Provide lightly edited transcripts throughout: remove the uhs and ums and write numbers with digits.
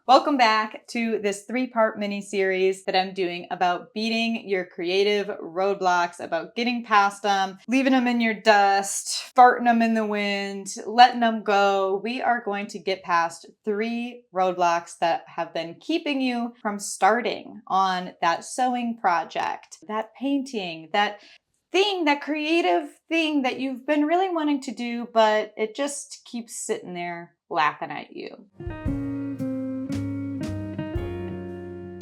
Welcome back to this 3-part mini series that I'm doing about beating your creative roadblocks, about getting past them, leaving them in your dust, farting them in the wind, letting them go. We are going to get past 3 roadblocks that have been keeping you from starting on that sewing project, that painting, that thing, that creative thing that you've been really wanting to do, but it just keeps sitting there laughing at you.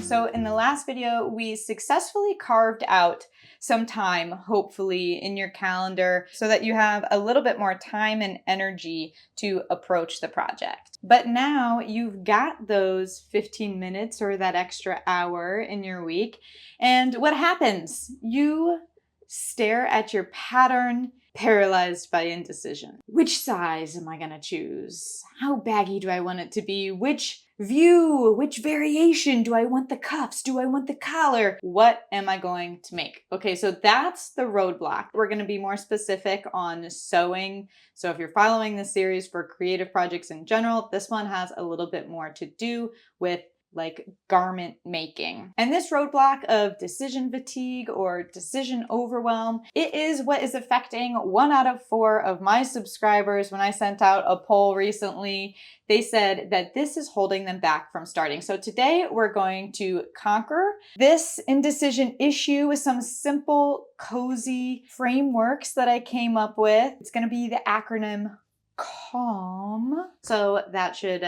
So in the last video, we successfully carved out some time, hopefully, in your calendar so that you have a little bit more time and energy to approach the project. But now you've got those 15 minutes or that extra hour in your week. And what happens? You stare at your pattern, paralyzed by indecision. Which size am I going to choose? How baggy do I want it to be? Which view, which variation? Do I want the cuffs? Do I want the collar? What am I going to make? Okay, so that's the roadblock. We're going to be more specific on sewing. So if you're following this series for creative projects in general, this one has a little bit more to do with like garment making. And this roadblock of decision fatigue or decision overwhelm, it is what is affecting 1 out of 4 of my subscribers. When I sent out a poll recently, they said that this is holding them back from starting. So today we're going to conquer this indecision issue with some simple, cozy frameworks that I came up with. It's going to be the acronym CALM. So that should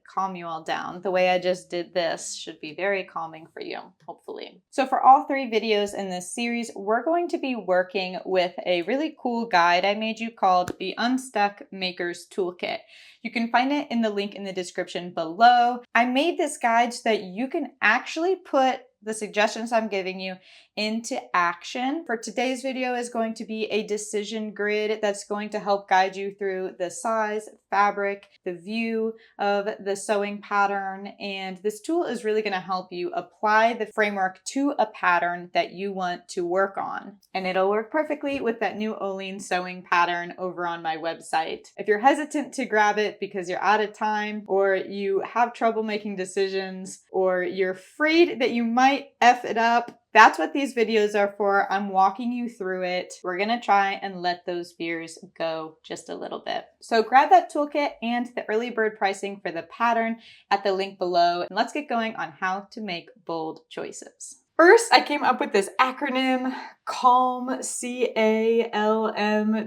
calm you all down. The way I just did this should be very calming for you, hopefully. So for all 3 videos in this series, we're going to be working with a really cool guide I made you called the Unstuck Maker's Toolkit. You can find it in the link in the description below. I made this guide so that you can actually put the suggestions I'm giving you into action. For today's video is going to be a decision grid that's going to help guide you through the size, fabric, the view of the sewing pattern. And this tool is really going to help you apply the framework to a pattern that you want to work on. And it'll work perfectly with that new OLENE sewing pattern over on my website. If you're hesitant to grab it because you're out of time, or you have trouble making decisions, or you're afraid that you might F it up, that's what these videos are for. I'm walking you through it. We're gonna try and let those fears go just a little bit. So grab that toolkit and the early bird pricing for the pattern at the link below. And let's get going on how to make bold choices. First, I came up with this acronym, CALM, C-A-L-M,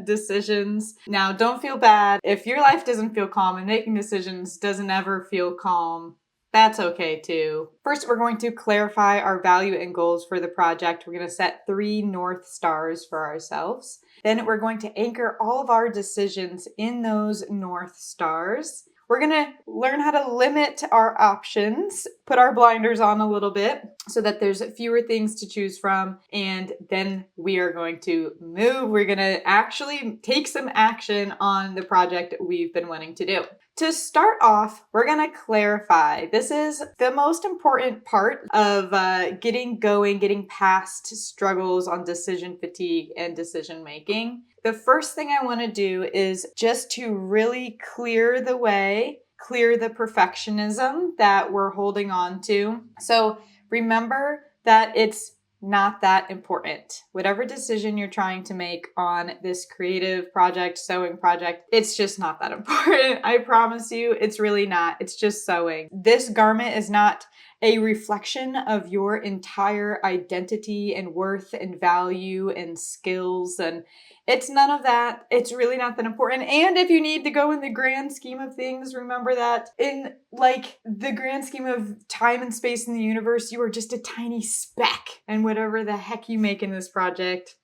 decisions. Now, don't feel bad. If your life doesn't feel calm and making decisions doesn't ever feel calm, that's okay too. First, we're going to clarify our value and goals for the project. We're going to set 3 North Stars for ourselves. Then we're going to anchor all of our decisions in those North Stars. We're going to learn how to limit our options, put our blinders on a little bit so that there's fewer things to choose from. And then we are going to move. We're going to actually take some action on the project we've been wanting to do. To start off, we're going to clarify. This is the most important part of getting going, getting past struggles on decision fatigue and decision making. The first thing I want to do is just to really clear the way, clear the perfectionism that we're holding on to. So remember that it's not that important. Whatever decision you're trying to make on this creative project, sewing project, it's just not that important. I promise you, it's really not. It's just sewing. This garment is not a reflection of your entire identity and worth and value and skills, and it's none of that. It's really not that important. And if you need to go in the grand scheme of things, remember that in like the grand scheme of time and space in the universe, you are just a tiny speck. And whatever the heck you make in this project,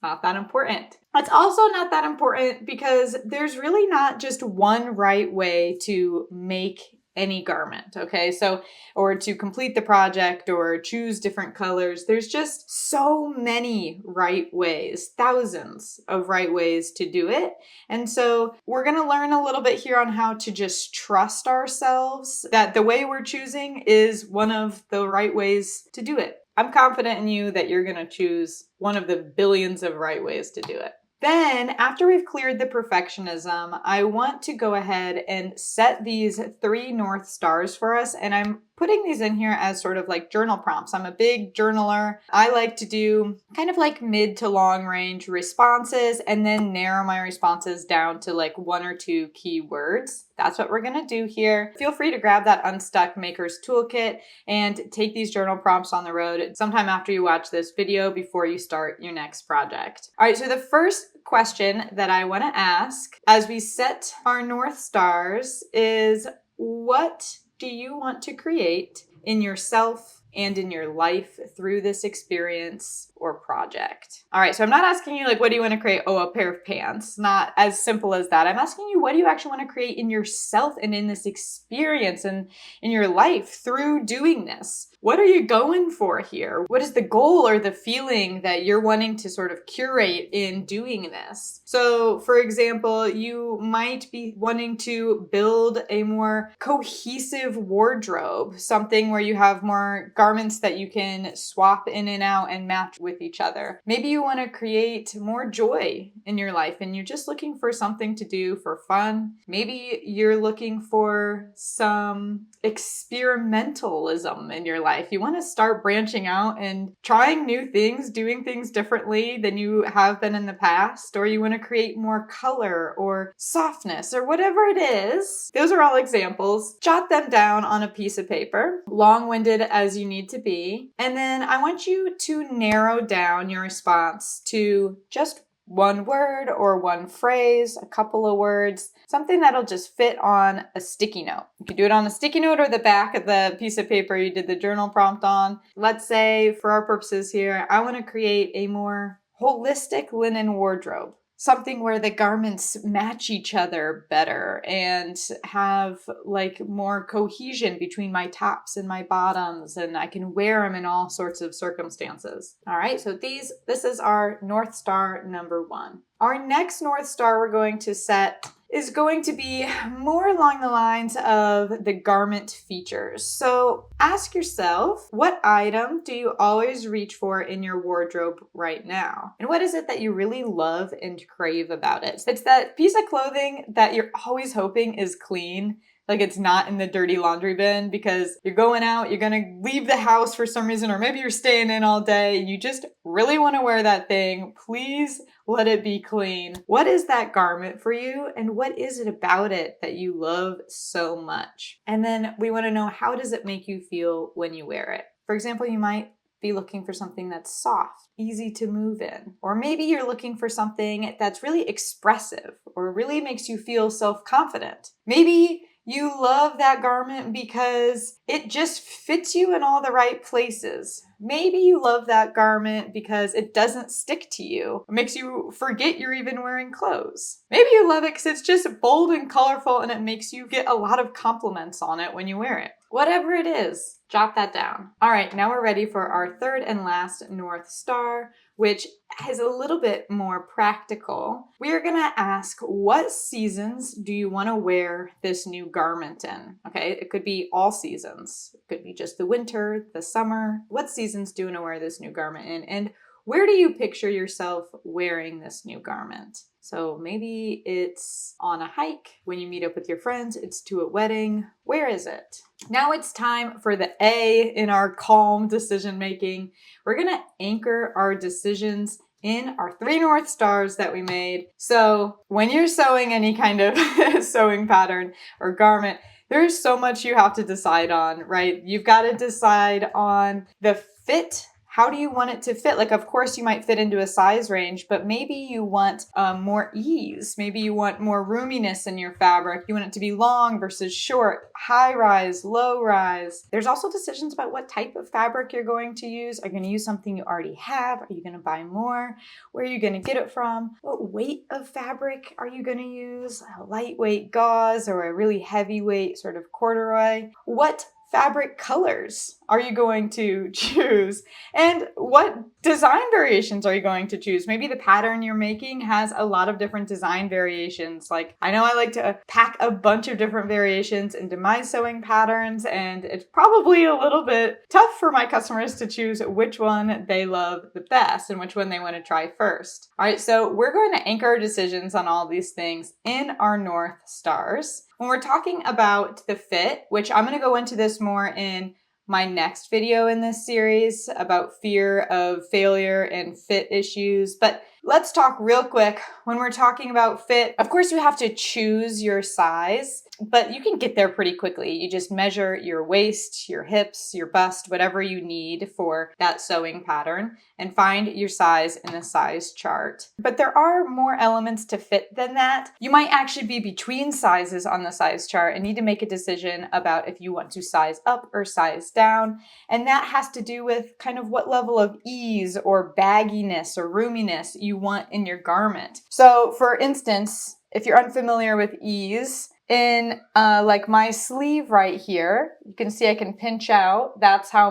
not that important. It's also not that important because there's really not just one right way to make any garment, okay? So, or to complete the project or choose different colors. There's just so many right ways, thousands of right ways to do it. And so we're gonna learn a little bit here on how to just trust ourselves that the way we're choosing is one of the right ways to do it. I'm confident in you that you're gonna choose one of the billions of right ways to do it. Then, after we've cleared the perfectionism, I want to go ahead and set these 3 North Stars for us. And I'm putting these in here as sort of like journal prompts. I'm a big journaler. I like to do kind of like mid to long range responses and then narrow my responses down to like 1 or 2 key words. That's what we're gonna do here. Feel free to grab that Unstuck Maker's Toolkit and take these journal prompts on the road sometime after you watch this video before you start your next project. All right, so the first question that I want to ask as we set our North Stars is, what do you want to create in yourself and in your life through this experience or project? All right, so I'm not asking you like, what do you want to create? Oh, a pair of pants. Not as simple as that. I'm asking you, what do you actually want to create in yourself and in this experience and in your life through doing this? What are you going for here? What is the goal or the feeling that you're wanting to sort of curate in doing this? So, for example, you might be wanting to build a more cohesive wardrobe, something where you have more garments that you can swap in and out and match with each other. Maybe you want to create more joy in your life and you're just looking for something to do for fun. Maybe you're looking for some experimentalism in your life. You want to start branching out and trying new things, doing things differently than you have been in the past, or you want to create more color or softness or whatever it is. Those are all examples. Jot them down on a piece of paper, long-winded as you need to be. And then I want you to narrow down your response to just 1 word or 1 phrase, a couple of words, something that'll just fit on a sticky note. You can do it on a sticky note or the back of the piece of paper you did the journal prompt on. Let's say, for our purposes here, I want to create a more holistic linen wardrobe. Something where the garments match each other better and have like more cohesion between my tops and my bottoms, and I can wear them in all sorts of circumstances. All right, so this is our North Star number 1. Our next North Star we're going to set is going to be more along the lines of the garment features. So ask yourself, what item do you always reach for in your wardrobe right now? And what is it that you really love and crave about it? It's that piece of clothing that you're always hoping is clean. Like it's not in the dirty laundry bin because you're going out, you're going to leave the house for some reason, or maybe you're staying in all day and you just really want to wear that thing. Please let it be clean. What is that garment for you? And what is it about it that you love so much? And then we want to know, how does it make you feel when you wear it? For example, you might be looking for something that's soft, easy to move in. Or maybe you're looking for something that's really expressive or really makes you feel self-confident. Maybe you love that garment because it just fits you in all the right places. Maybe you love that garment because it doesn't stick to you. It makes you forget you're even wearing clothes. Maybe you love it because it's just bold and colorful and it makes you get a lot of compliments on it when you wear it. Whatever it is, jot that down. All right, now we're ready for our 3rd and last North Star, which is a little bit more practical. We are gonna ask, what seasons do you wanna wear this new garment in? Okay, it could be all seasons. It could be just the winter, the summer. What seasons do you wanna wear this new garment in? And where do you picture yourself wearing this new garment? So maybe it's on a hike, when you meet up with your friends, it's to a wedding. Where is it? Now it's time for the A in our calm decision making. We're gonna anchor our decisions in our 3 North Stars that we made. So when you're sewing any kind of sewing pattern or garment, there's so much you have to decide on, right? You've got to decide on the fit. How do you want it to fit? Like, of course, you might fit into a size range, but maybe you want more ease. Maybe you want more roominess in your fabric. You want it to be long versus short, high rise, low rise. There's also decisions about what type of fabric you're going to use. Are you going to use something you already have? Are you going to buy more? Where are you going to get it from? What weight of fabric are you going to use? A lightweight gauze or a really heavyweight sort of corduroy? What fabric colors are you going to choose? And what design variations are you going to choose? Maybe the pattern you're making has a lot of different design variations. Like, I know I like to pack a bunch of different variations into my sewing patterns, and it's probably a little bit tough for my customers to choose which one they love the best and which one they want to try first. All right, so we're going to anchor our decisions on all these things in our North Stars. When we're talking about the fit, which I'm going to go into this more in my next video in this series about fear of failure and fit issues. But let's talk real quick. When we're talking about fit, of course you have to choose your size, but you can get there pretty quickly. You just measure your waist, your hips, your bust, whatever you need for that sewing pattern, and find your size in the size chart. But there are more elements to fit than that. You might actually be between sizes on the size chart and need to make a decision about if you want to size up or size down. And that has to do with kind of what level of ease or bagginess or roominess you want in your garment. So for instance, if you're unfamiliar with ease, in like my sleeve right here, you can see I can pinch out. That's how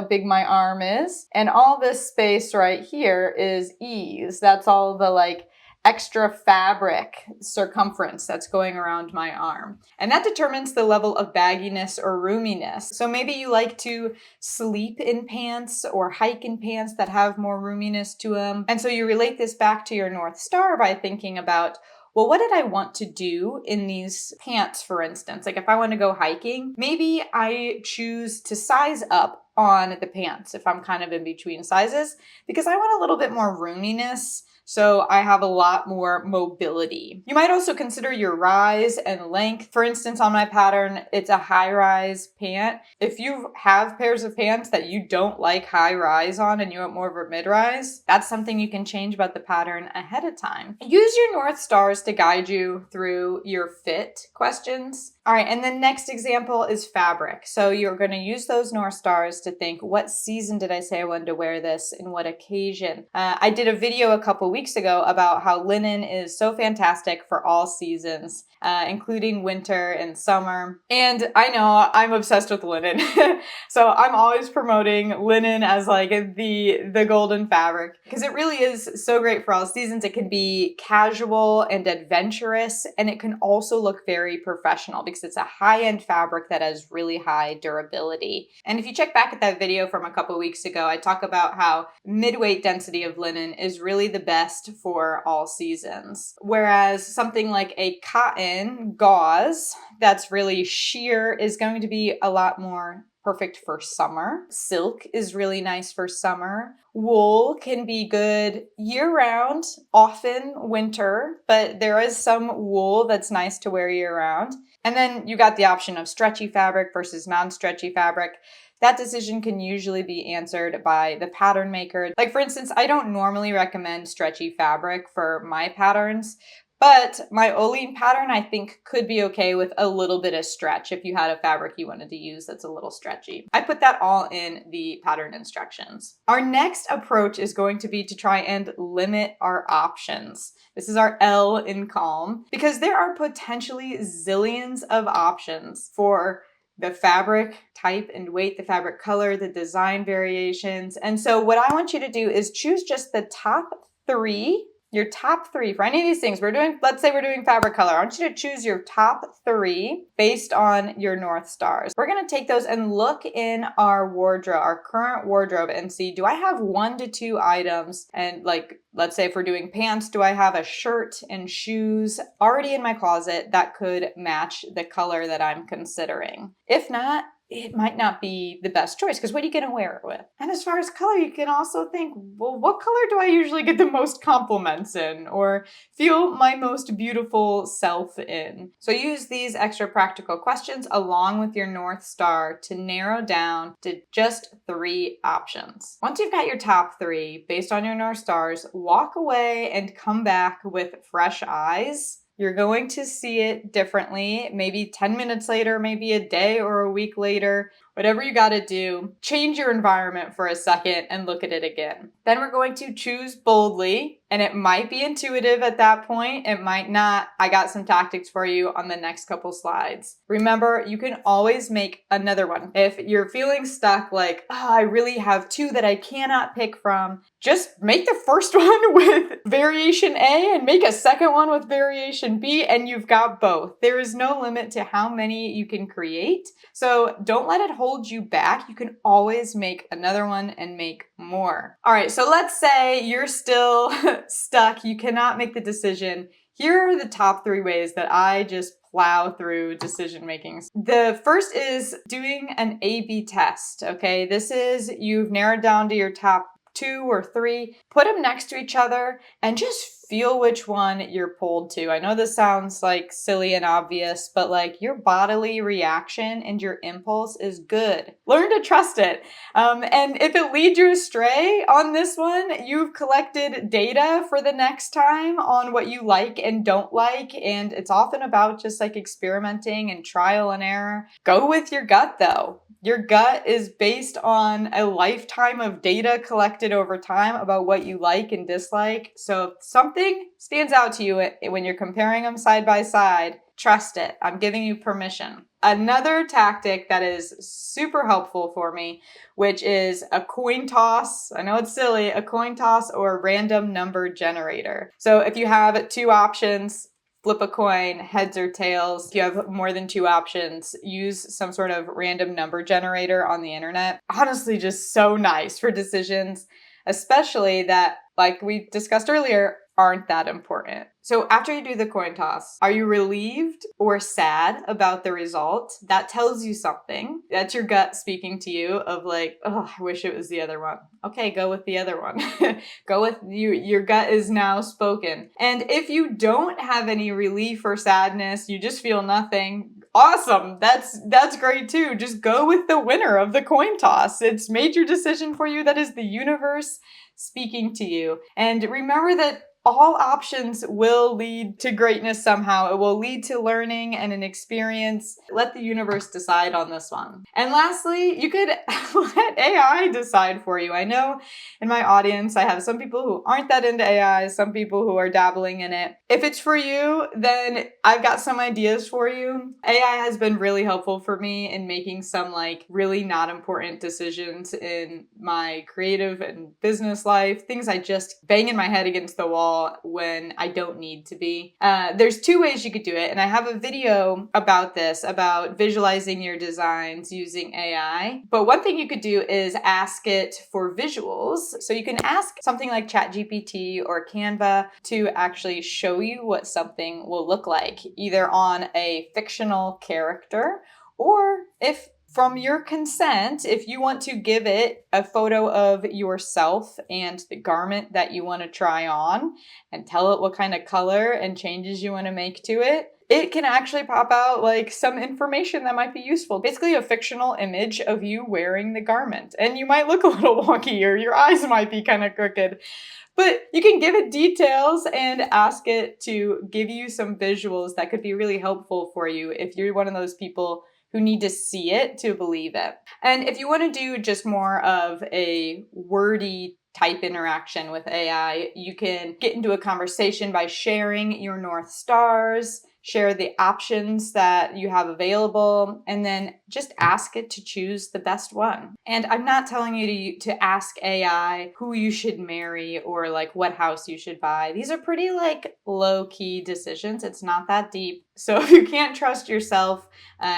big my arm is. And all this space right here is ease. That's all the like extra fabric circumference that's going around my arm. And that determines the level of bagginess or roominess. So maybe you like to sleep in pants or hike in pants that have more roominess to them. And so you relate this back to your North Star by thinking about, well, what did I want to do in these pants, for instance? Like if I want to go hiking, maybe I choose to size up on the pants if I'm kind of in between sizes because I want a little bit more roominess. So I have a lot more mobility. You might also consider your rise and length. For instance, on my pattern, it's a high rise pant. If you have pairs of pants that you don't like high rise on and you want more of a mid rise, that's something you can change about the pattern ahead of time. Use your North Stars to guide you through your fit questions. All right, and the next example is fabric. So you're going to use those North Stars to think, what season did I say I wanted to wear this and what occasion? I did a video a couple weeks ago about how linen is so fantastic for all seasons, including winter and summer. And I know I'm obsessed with linen. So I'm always promoting linen as like the golden fabric because it really is so great for all seasons. It can be casual and adventurous, and it can also look very professional because it's a high-end fabric that has really high durability. And if you check back at that video from a couple weeks ago, I talk about how mid-weight density of linen is really the best for all seasons. Whereas something like a cotton gauze that's really sheer is going to be a lot more perfect for summer. Silk is really nice for summer. Wool can be good year-round, often winter, but there is some wool that's nice to wear year-round. And then you got the option of stretchy fabric versus non-stretchy fabric. That decision can usually be answered by the pattern maker. Like for instance, I don't normally recommend stretchy fabric for my patterns, but my OLENE pattern I think could be okay with a little bit of stretch if you had a fabric you wanted to use that's a little stretchy. I put that all in the pattern instructions. Our next approach is going to be to try and limit our options. This is our L in calm because there are potentially zillions of options for the fabric type and weight, the fabric color, the design variations. And so what I want you to do is choose just the top three, your top three for any of these things. Let's say we're doing fabric color. I want you to choose your top three based on your North Stars. We're going to take those and look in our wardrobe, our current wardrobe, and see, do I have 1 to 2 items? And like, let's say if we're doing pants, do I have a shirt and shoes already in my closet that could match the color that I'm considering? If not, it might not be the best choice because what are you going to wear it with? And as far as color, you can also think, well, what color do I usually get the most compliments in or feel my most beautiful self in? So use these extra practical questions along with your North Star to narrow down to just 3 options. Once you've got your top 3 based on your North Stars, walk away and come back with fresh eyes. You're going to see it differently, maybe 10 minutes later, maybe a day or a week later. whatever you got to do, change your environment for a second and look at it again. Then we're going to choose boldly, and it might be intuitive at that point. It might not. I got some tactics for you on the next couple slides. Remember, you can always make another one. If you're feeling stuck, like, oh, I really have two that I cannot pick from, just make the first one with variation A and make a second one with variation B, and you've got both. There is no limit to how many you can create. So don't let it hold you back. You can always make another one and make more. All right, so let's say you're still stuck. You cannot make the decision. Here are the top 3 ways that I just plow through decision making. The first is doing an A/B test, okay? This is you've narrowed down to your top 2 or 3, put them next to each other and just feel which one you're pulled to. I know this sounds like silly and obvious, but like your bodily reaction and your impulse is good. Learn to trust it. And if it leads you astray on this one, you've collected data for the next time on what you like and don't like. And it's often about just like experimenting and trial and error. Go with your gut though. Your gut is based on a lifetime of data collected over time about what you like and dislike. So if something stands out to you when you're comparing them side by side, trust it. I'm giving you permission. Another tactic that is super helpful for me, which is a coin toss. I know it's silly, a coin toss or a random number generator. So if you have 2 options, flip a coin, heads or tails. If you have more than 2 options, use some sort of random number generator on the internet. Honestly, just so nice for decisions, especially that, like we discussed earlier, aren't that important. So after you do the coin toss, are you relieved or sad about the result? That tells you something. That's your gut speaking to you of like, oh, I wish it was the other one. Okay, go with the other one. Go with you. Your gut is now spoken. And if you don't have any relief or sadness, you just feel nothing, awesome. That's great too. Just go with the winner of the coin toss. It's made your decision for you. That is the universe speaking to you. And remember that all options will lead to greatness somehow. It will lead to learning and an experience. Let the universe decide on this one. And lastly, you could let AI decide for you. I know in my audience, I have some people who aren't that into AI, some people who are dabbling in it. If it's for you, then I've got some ideas for you. AI has been really helpful for me in making some like really not important decisions in my creative and business life, things I just bang in my head against the wall when I don't need to be. There's 2 ways you could do it, and I have a video about this, about visualizing your designs using AI. But one thing you could do is ask it for visuals. So you can ask something like ChatGPT or Canva to actually show you what something will look like, either on a fictional character, or if from your consent, if you want to give it a photo of yourself and the garment that you want to try on and tell it what kind of color and changes you want to make to it, it can actually pop out like some information that might be useful. Basically a fictional image of you wearing the garment. And you might look a little wonky or your eyes might be kind of crooked. But you can give it details and ask it to give you some visuals that could be really helpful for you if you're one of those people who need to see it to believe it. And if you want to do just more of a wordy type interaction with AI, you can get into a conversation by sharing your North Stars, share the options that you have available, and then just ask it to choose the best one. And I'm not telling you to ask AI who you should marry or like what house you should buy. These are pretty like low-key decisions. It's not that deep. So if you can't trust yourself,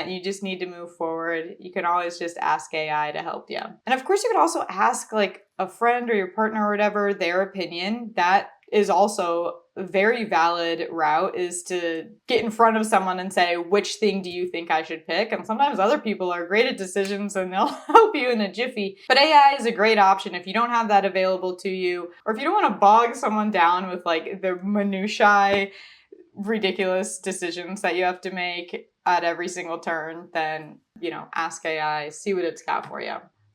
you just need to move forward, you can always just ask AI to help you. And of course, you could also ask like a friend or your partner or whatever, their opinion. That is also a very valid route, is to get in front of someone and say, which thing do you think I should pick? And sometimes other people are great at decisions and they'll help you in a jiffy. But AI is a great option if you don't have that available to you, or if you don't want to bog someone down with like the minutiae, ridiculous decisions that you have to make at every single turn, then, ask AI, see what it's got for you.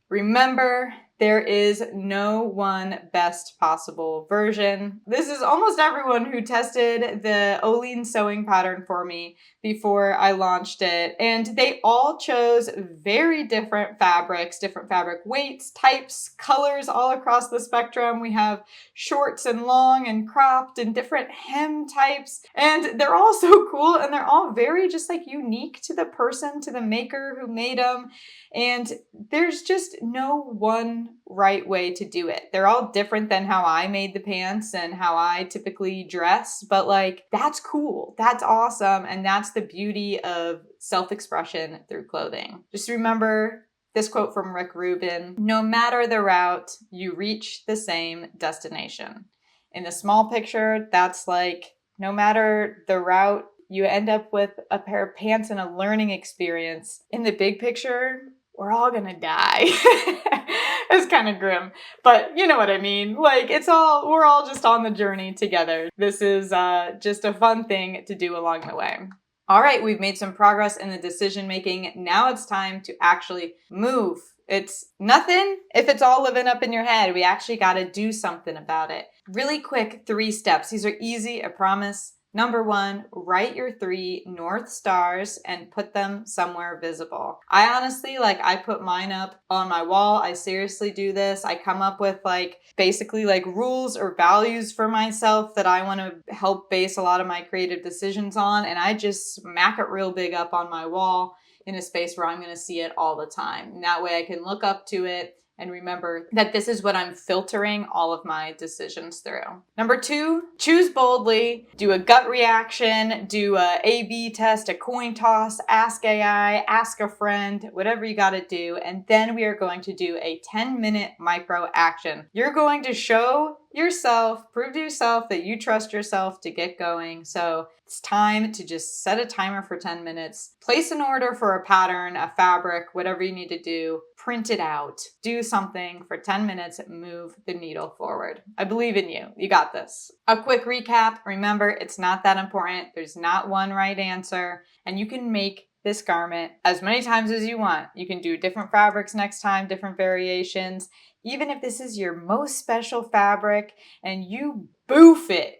Remember, There is no one best possible version. This is almost everyone who tested the OLENE sewing pattern for me before I launched it, and they all chose very different fabrics, different fabric weights, types, colors all across the spectrum. We have shorts and long and cropped and different hem types, and they're all so cool, and they're all very just like unique to the person, to the maker who made them. And there's just no one right way to do it. They're all different than how I made the pants and how I typically dress, but like, that's cool. That's awesome. And that's the beauty of self-expression through clothing. Just remember this quote from Rick Rubin: no matter the route, you reach the same destination. In the small picture, that's like, no matter the route, you end up with a pair of pants and a learning experience. In the big picture, we're all gonna die. It's kind of grim, but you know what I mean. Like, we're all just on the journey together. This is just a fun thing to do along the way. All right, we've made some progress in the decision making. Now it's time to actually move. It's nothing if it's all living up in your head. We actually got to do something about it. Really quick 3 steps. These are easy, I promise. Number 1, write your 3 North Stars and put them somewhere visible. I honestly, I put mine up on my wall. I seriously do this. I come up with basically rules or values for myself that I want to help base a lot of my creative decisions on. And I just smack it real big up on my wall in a space where I'm going to see it all the time. And that way I can look up to it and remember that this is what I'm filtering all of my decisions through. Number 2, choose boldly, do a gut reaction, do a A/B test, a coin toss, ask AI, ask a friend, whatever you gotta do. And then we are going to do a 10-minute micro action. You're going to show yourself, prove to yourself that you trust yourself to get going. So it's time to just set a timer for 10 minutes, place an order for a pattern, a fabric, whatever you need to do, print it out, do something for 10 minutes, move the needle forward. I believe in you. You got this. A quick recap. Remember, it's not that important. There's not one right answer, and you can make this garment as many times as you want. You can do different fabrics next time, different variations. Even if this is your most special fabric and you boof it,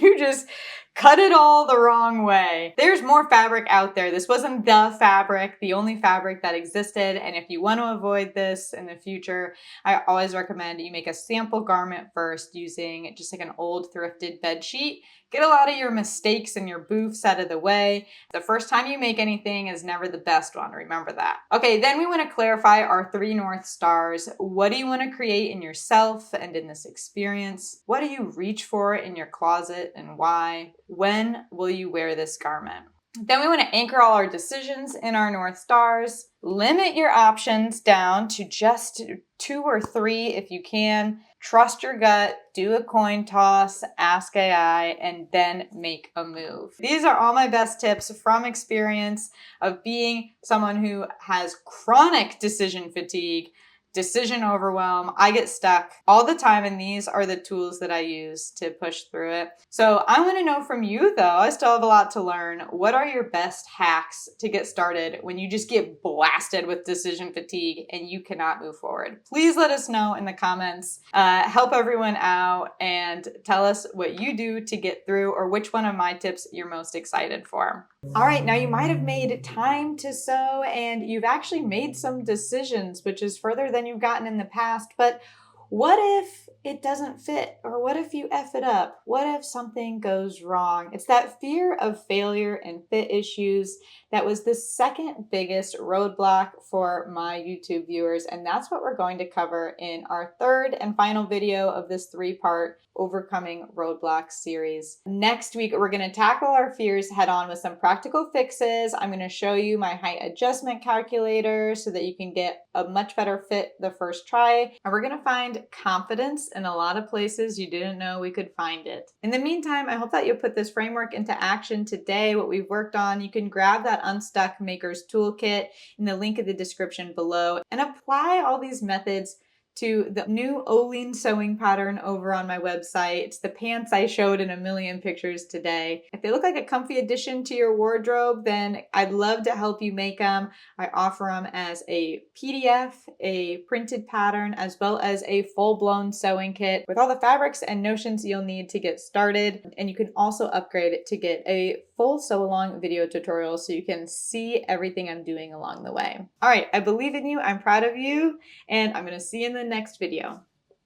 you just cut it all the wrong way. There's more fabric out there. This wasn't the fabric, the only fabric that existed. And if you want to avoid this in the future, I always recommend you make a sample garment first using just an old thrifted bed sheet. Get a lot of your mistakes and your boofs out of the way. The first time you make anything is never the best one. Remember that. Okay, then we want to clarify our 3 North Stars. What do you want to create in yourself and in this experience? What do you reach for in your closet and why? When will you wear this garment? Then we want to anchor all our decisions in our North Stars. Limit your options down to just 2 or 3 if you can. Trust your gut, do a coin toss, ask AI, and then make a move. These are all my best tips from experience of being someone who has chronic decision fatigue, decision overwhelm. I get stuck all the time, and these are the tools that I use to push through it. So I want to know from you, though, I still have a lot to learn. What are your best hacks to get started when you just get blasted with decision fatigue and you cannot move forward? Please let us know in the comments. Help everyone out and tell us what you do to get through, or which one of my tips you're most excited for. All right, now you might have made time to sew and you've actually made some decisions, which is further than you've gotten in the past. But what if it doesn't fit? Or what if you F it up? What if something goes wrong? It's that fear of failure and fit issues that was the second biggest roadblock for my YouTube viewers. And that's what we're going to cover in our 3rd and final video of this 3-part Overcoming Roadblocks series. Next week, we're going to tackle our fears head on with some practical fixes. I'm going to show you my height adjustment calculator so that you can get a much better fit the first try. And we're going to find confidence in a lot of places you didn't know we could find it. In the meantime, I hope that you'll put this framework into action today, what we've worked on. You can grab that Unstuck Maker's Toolkit in the link in the description below and apply all these methods to the new OLENE sewing pattern over on my website. It's the pants I showed in a million pictures today. If they look like a comfy addition to your wardrobe, then I'd love to help you make them. I offer them as a PDF, a printed pattern, as well as a full-blown sewing kit with all the fabrics and notions you'll need to get started. And you can also upgrade it to get a full sew-along video tutorial so you can see everything I'm doing along the way. All right, I believe in you, I'm proud of you, and I'm gonna see you in the next video.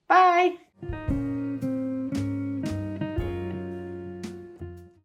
Bye!